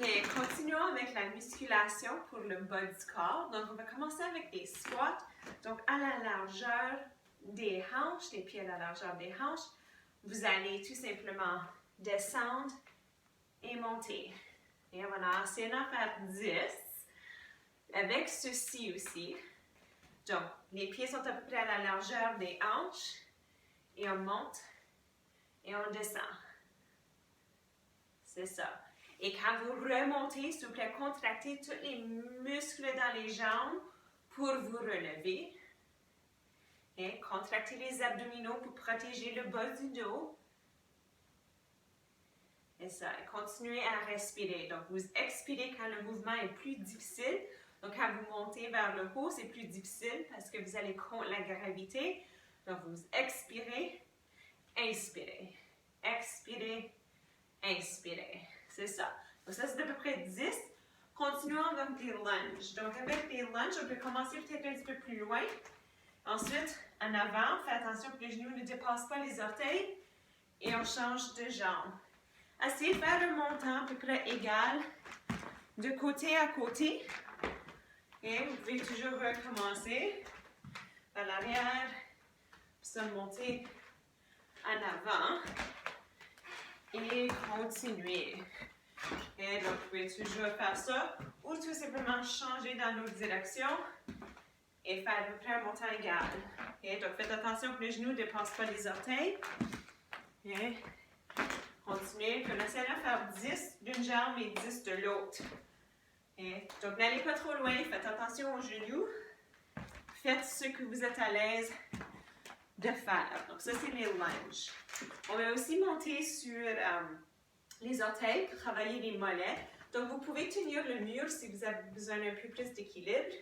Et continuons avec la musculation pour le bas du corps. Donc, on va commencer avec des squats. Donc, à la largeur des hanches, les pieds à la largeur des hanches, vous allez tout simplement descendre et monter. Et on va essayer d'en faire 10 avec ceci aussi. Donc, les pieds sont à peu près à la largeur des hanches et on monte et on descend. C'est ça. Et quand vous remontez, s'il vous plaît, contractez tous les muscles dans les jambes pour vous relever. Et contractez les abdominaux pour protéger le bas du dos. Et ça, et continuez à respirer. Donc, vous expirez quand le mouvement est plus difficile. Donc, quand vous montez vers le haut, c'est plus difficile parce que vous allez contre la gravité. Donc, vous expirez, inspirez, expirez, inspirez. C'est ça. Donc, ça, c'est à peu près 10. Continuons avec des lunges. Donc, avec des lunges, on peut commencer peut-être un petit peu plus loin. Ensuite, en avant, faites attention que les genoux ne dépassent pas les orteils. Et on change de jambe. Essayez de faire un montant à peu près égal de côté à côté. Et vous pouvez toujours recommencer à l'arrière, puis ça monter en avant. Et continuer. Et donc, vous pouvez toujours faire ça ou tout simplement changer dans l'autre direction et faire à peu près un montant égal. Et donc, faites attention que les genoux ne dépassent pas les orteils. Et continuez. Puis, on essaie de faire 10 d'une jambe et 10 de l'autre. Et donc, n'allez pas trop loin. Faites attention aux genoux. Faites ce que vous êtes à l'aise de faire. Donc, ça, c'est les lunges. On va aussi monter sur les orteils pour travailler les mollets. Donc, vous pouvez tenir le mur si vous avez besoin d'un peu plus d'équilibre.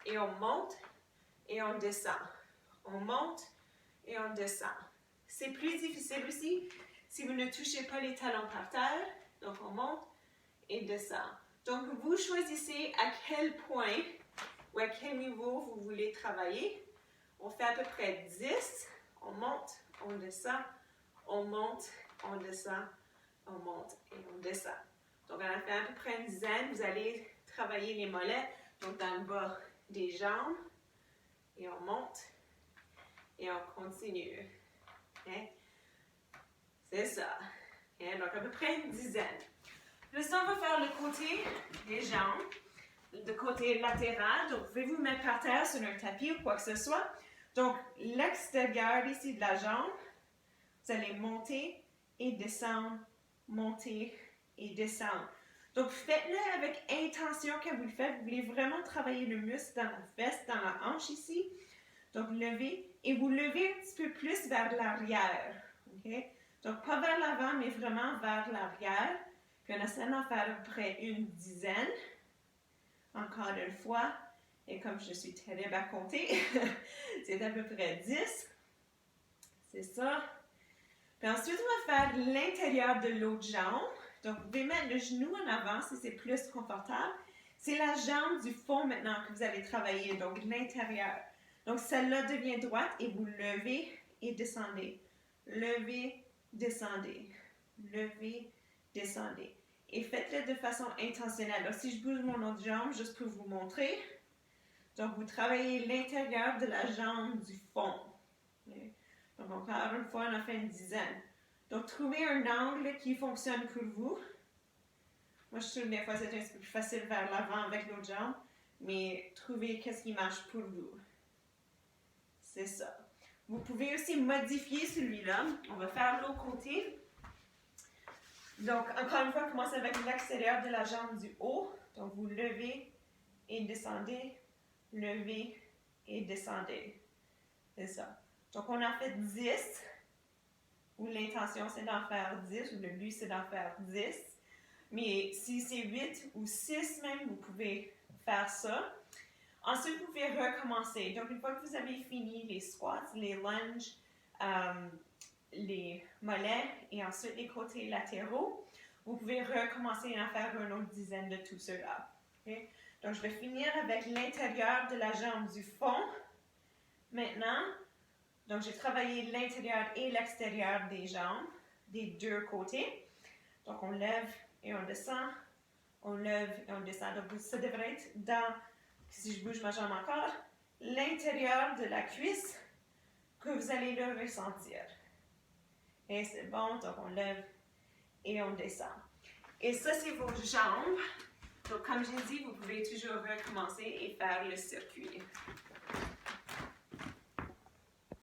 Et on monte et on descend. On monte et on descend. C'est plus difficile aussi si vous ne touchez pas les talons par terre. Donc, on monte et descend. Donc, vous choisissez à quel point ou à quel niveau vous voulez travailler. On fait à peu près 10. On monte, on descend, on monte, on descend, on monte et on descend. Donc, on a fait à peu près une dizaine. Vous allez travailler les mollets, donc dans le bas des jambes. Et on monte et on continue. Okay? C'est ça. Okay? Donc, à peu près une dizaine. Là, ça, on va faire le côté des jambes, le côté latéral. Donc, vous pouvez vous mettre par terre sur un tapis ou quoi que ce soit. Donc, l'extérieur ici de la jambe, vous allez monter et descendre, monter et descendre. Donc, faites-le avec intention quand vous le faites. Vous voulez vraiment travailler le muscle dans la fesse, dans la hanche ici. Donc, levez et vous levez un petit peu plus vers l'arrière. Okay? Donc, pas vers l'avant, mais vraiment vers l'arrière. Puis, on essaie d'en faire à peu près une dizaine. Encore une fois. Et comme je suis terrible à compter, c'est à peu près 10. C'est ça. Puis ensuite, on va faire l'intérieur de l'autre jambe. Donc, vous pouvez mettre le genou en avant si c'est plus confortable. C'est la jambe du fond maintenant que vous allez travailler, donc l'intérieur. Donc, celle-là devient droite et vous levez et descendez. Levez, descendez. Levez, descendez. Et faites-le de façon intentionnelle. Alors, si je bouge mon autre jambe, juste pour vous montrer. Donc, vous travaillez l'intérieur de la jambe du fond. Donc, encore une fois, on a fait une dizaine. Donc, trouvez un angle qui fonctionne pour vous. Moi, je trouve que des fois, c'est un petit peu plus facile vers l'avant avec l'autre jambe, mais trouvez qu'est-ce qui marche pour vous. C'est ça. Vous pouvez aussi modifier celui-là. On va faire l'autre côté. Donc, encore une fois, commencez avec l'extérieur de la jambe du haut. Donc, vous levez et descendez, levez et descendez. C'est ça. Donc, on en fait 10, où l'intention, c'est d'en faire 10, ou le but, c'est d'en faire 10. Mais si c'est 8 ou 6 même, vous pouvez faire ça. Ensuite, vous pouvez recommencer. Donc, une fois que vous avez fini les squats, les lunges, les mollets et ensuite les côtés latéraux, vous pouvez recommencer et en faire une autre dizaine de tout cela. Okay? Donc, je vais finir avec l'intérieur de la jambe du fond. Maintenant, donc j'ai travaillé l'intérieur et l'extérieur des jambes, des deux côtés. Donc, on lève et on descend, on lève et on descend. Donc, ça devrait être dans, si je bouge ma jambe encore, l'intérieur de la cuisse que vous allez le ressentir. Et c'est bon, donc on lève et on descend. Et ça, c'est vos jambes. Donc, comme j'ai dit, vous pouvez toujours recommencer et faire le circuit.